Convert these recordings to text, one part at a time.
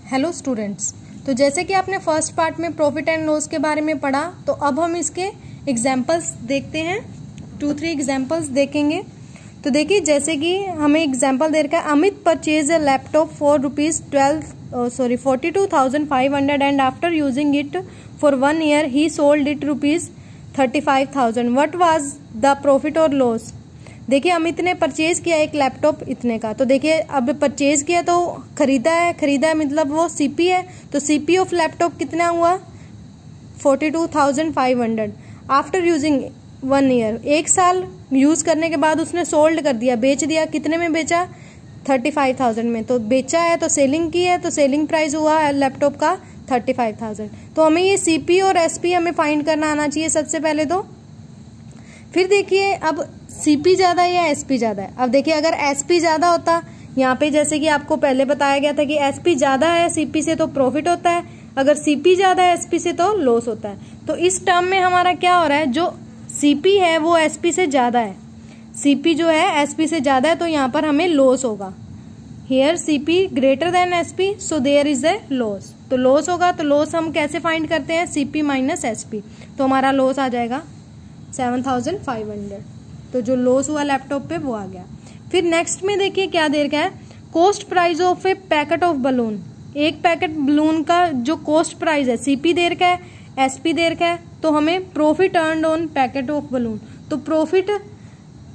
Hello students, तो जैसे कि आपने फर्स्ट पार्ट में प्रॉफिट एंड लॉस के बारे में पढ़ा, तो अब हम इसके एग्जाम्पल्स देखते हैं। 2-3 एग्जाम्पल्स देखेंगे। तो देखिए, जैसे कि हमें एग्जाम्पल दे रखा है, Amit purchase a laptop for ₹42,500 and after using it for 1 year he sold it ₹35,000। What was the profit और लॉस? देखिए, अमित ने परचेज किया एक लैपटॉप इतने का। तो देखिए, अब परचेज किया तो खरीदा है मतलब वो सीपी है, तो सीपी ऑफ लैपटॉप कितना हुआ? 42,500 आफ्टर यूजिंग 1 ईयर। 1 साल यूज करने के बाद उसने सोल्ड कर दिया, बेच दिया। कितने में बेचा? 35,000 में। तो बेचा है तो सेलिंग की है, तो सेलिंग प्राइस हुआ लैपटॉप का 35,000। तो हमें ये सीपी और एसपी हमें फाइंड करना आना चाहिए सबसे पहले। तो फिर देखिए, अब सीपी ज्यादा है या एसपी ज्यादा है। अब देखिए, अगर एसपी ज्यादा होता, यहाँ पे जैसे कि आपको पहले बताया गया था कि एसपी ज्यादा है सीपी से तो प्रॉफिट होता है, अगर सीपी ज्यादा है एसपी से तो लॉस होता है। तो इस टर्म में हमारा क्या हो रहा है, जो सीपी है वो एसपी से ज्यादा है, सीपी जो है एसपी से ज्यादा है, तो यहाँ पर हमें लॉस होगा। Here CP greater than SP, so there is a loss. तो लॉस होगा, तो लॉस हम कैसे फाइंड करते हैं? CP minus SP. तो हमारा लॉस आ जाएगा 7,500। तो जो लॉस हुआ लैपटॉप पे वो आ गया। फिर नेक्स्ट में देखिए क्या दे रखा है, cost price of A packet of balloon. एक पैकेट बलून का जो कॉस्ट प्राइस है, सीपी दे रखा है, एसपी दे रखा है, तो हमें profit earned on packet of balloon. तो प्रॉफिट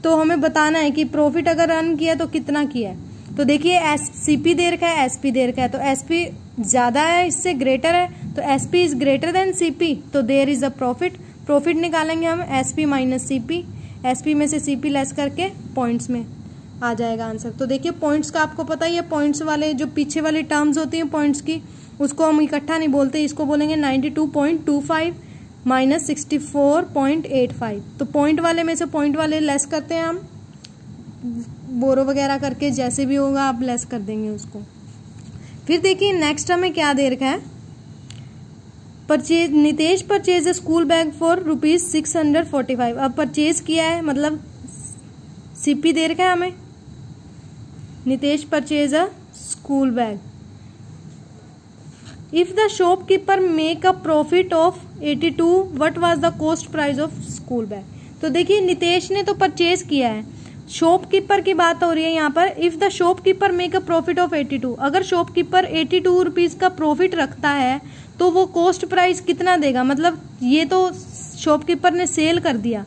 तो हमें बताना है कि प्रॉफिट अगर अर्न किया तो कितना किया है। तो देखिए, सीपी दे रखा है, एसपी दे रखा है, तो एसपी ज्यादा है, इससे ग्रेटर है, तो SP is greater than CP, तो there is a profit. Profit निकालेंगे हम एसपी माइनस सीपी, एसपी में से सीपी लेस करके पॉइंट्स में आ जाएगा आंसर। तो देखिए, पॉइंट्स का आपको पता ही है, पॉइंट्स वाले जो पीछे वाली टर्म्स होती हैं पॉइंट्स की, उसको हम इकट्ठा नहीं बोलते, इसको बोलेंगे 92.25 माइनस 64.85। तो पॉइंट वाले में से पॉइंट वाले लेस करते हैं हम, बोरो वगैरह करके, जैसे भी होगा आप लेस कर देंगे उसको। फिर देखिए, नेक्स्ट हमें क्या दे रखा है, purchase Nitesh purchase school bag for ₹645। अब परचेज किया है मतलब सीपी दे रखा है हमें, Nitesh purchase a school bag. If the shopkeeper make a profit of 82, what was the cost price of school bag? तो देखिए, नितेश ने तो परचेज किया है, शॉपकीपर की बात हो रही है यहाँ पर। If the shopkeeper make a profit of 82, अगर शॉपकीपर 82 रुपीज का प्रॉफिट रखता है तो वो कॉस्ट प्राइस कितना देगा? मतलब ये तो शॉपकीपर ने सेल कर दिया,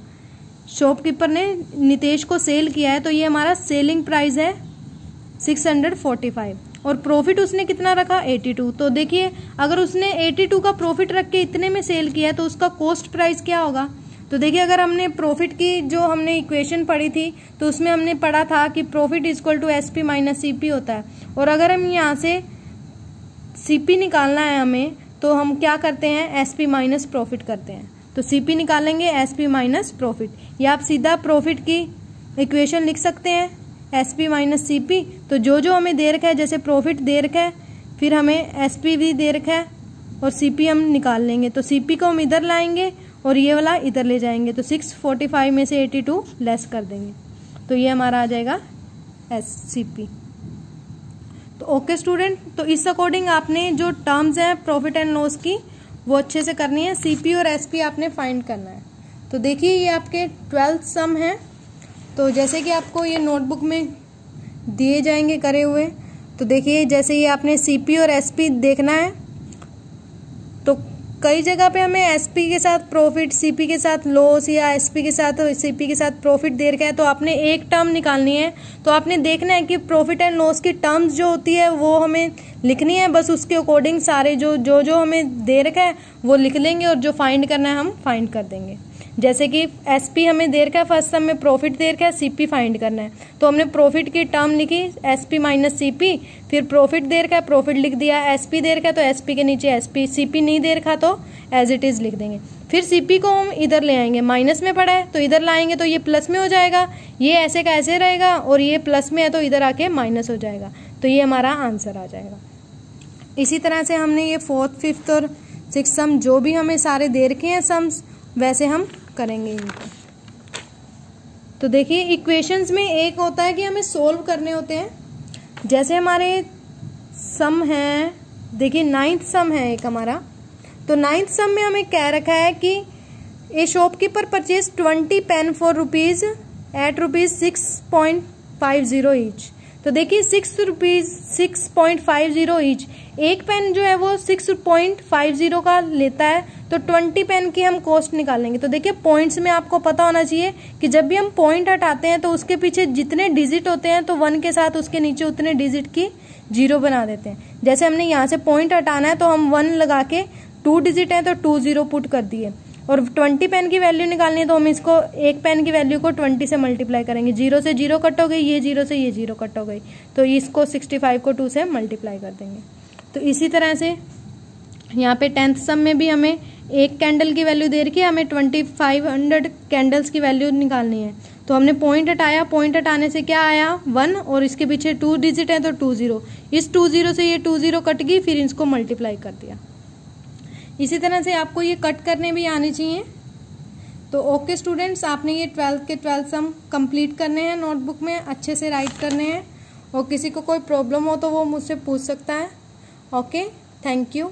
शॉपकीपर ने नितेश को सेल किया है, तो ये हमारा सेलिंग प्राइस है 645 और प्रॉफिट उसने कितना रखा? 82। तो देखिए, अगर उसने 82 का प्रॉफिट रख के इतने में सेल किया है तो उसका कॉस्ट प्राइस क्या होगा? तो देखिए, अगर हमने प्रॉफिट की जो हमने इक्वेशन पढ़ी थी तो उसमें हमने पढ़ा था कि profit equal to SP minus CP होता है, और अगर हम यहाँ से सीपी निकालना है हमें, तो हम क्या करते हैं? एसपी माइनस प्रॉफिट करते हैं। तो सीपी निकालेंगे एसपी माइनस प्रॉफिट, या आप सीधा प्रॉफिट की इक्वेशन लिख सकते हैं एसपी माइनस सीपी। तो जो जो हमें दे रखा है, जैसे प्रॉफिट दे रखा है, फिर हमें एसपी भी दे रखा है और सीपी हम निकाल लेंगे। तो सीपी को हम इधर लाएंगे और ये वाला इधर ले जाएंगे, तो 645 में से 82 लेस कर देंगे, तो ये हमारा आ जाएगा एससीपी। तो ओके स्टूडेंट, तो इस अकॉर्डिंग आपने जो टर्म्स हैं प्रॉफिट एंड लॉस की वो अच्छे से करनी है, सीपी और एसपी आपने फाइंड करना है। तो देखिए, ये आपके 12th सम है। तो जैसे कि आपको ये नोटबुक में दिए जाएंगे करे हुए, तो देखिए, जैसे ये आपने सीपी और एसपी देखना है, तो कई जगह पे हमें एसपी के साथ प्रॉफिट, सीपी के साथ लॉस, या एसपी के साथ सीपी के साथ प्रॉफिट दे रखा है, तो आपने एक टर्म निकालनी है। तो आपने देखना है कि प्रॉफिट एंड लॉस की टर्म्स जो होती है वो हमें लिखनी है, बस उसके अकॉर्डिंग सारे जो हमें दे रखा है वो लिख लेंगे, और जो फाइंड करना है हम फाइंड कर देंगे। जैसे कि एसपी हमें दे रखा है, फर्स्ट सम में प्रॉफिट दे रखा है, सीपी फाइंड करना है, तो हमने प्रॉफिट की टर्म लिखी एसपी माइनस सीपी, फिर प्रॉफिट दे रखा है प्रॉफिट लिख दिया, एसपी दे रखा है तो एसपी के नीचे एसपी, सीपी नहीं दे रखा तो एज इट इज लिख देंगे। फिर सीपी को हम इधर ले आएंगे, माइनस में पड़ा है तो इधर लाएंगे तो ये प्लस में हो जाएगा, ये ऐसे का ऐसे रहेगा, और ये प्लस में है तो इधर आके माइनस हो जाएगा, तो ये हमारा आंसर आ जाएगा। इसी तरह से हमने ये 4th, 5th और 6th सम जो भी हमें सारे दे रखे हैं सम्स, वैसे हम करेंगे इनको। तो देखिए, इक्वेशंस में एक होता है कि हमें सोल्व करने होते हैं, जैसे हमारे सम है देखिए 9th सम है एक हमारा। तो 9th सम में हमें कह रखा है कि a shopkeeper purchase 20 pen for rupees at rupees 6.50 each. तो देखिए 6.50 ईच, एक पेन जो है वो 6.50 का लेता है, तो 20 पेन की हम कॉस्ट निकालेंगे। तो देखिए पॉइंट्स में आपको पता होना चाहिए कि जब भी हम पॉइंट हटाते हैं तो उसके पीछे जितने डिजिट होते हैं तो 1 के साथ उसके नीचे उतने डिजिट की 0 बना देते हैं। जैसे हमने यहाँ से पॉइंट हटाना है तो हम 1 लगा के 2 डिजिट है तो 2 0 पुट कर दिए, और 20 पेन की वैल्यू निकालनी है तो हम इसको एक पेन की वैल्यू को 20 से मल्टीप्लाई करेंगे। 0 से 0 कट हो गई, ये 0 से ये 0 कट हो गई, तो इसको 65 को 2 से मल्टीप्लाई कर देंगे। तो इसी तरह से यहाँ पे 10th सम में भी हमें एक कैंडल की वैल्यू दे रखी है, हमें 2500 कैंडल्स की वैल्यू निकालनी है। तो हमने पॉइंट हटाया, पॉइंट हटाने से क्या आया 1, और इसके पीछे 2 डिजिट है तो 2 0, इस 2 0 से ये 2 0 कट गई, फिर इसको मल्टीप्लाई कर दिया। इसी तरह से आपको ये कट करने भी आने चाहिए। तो ओके स्टूडेंट्स, आपने ये 12th के 12 सम कंप्लीट करने हैं, नोटबुक में अच्छे से राइट करने हैं, और किसी को कोई प्रॉब्लम हो तो वो मुझसे पूछ सकता है। Okay, thank you.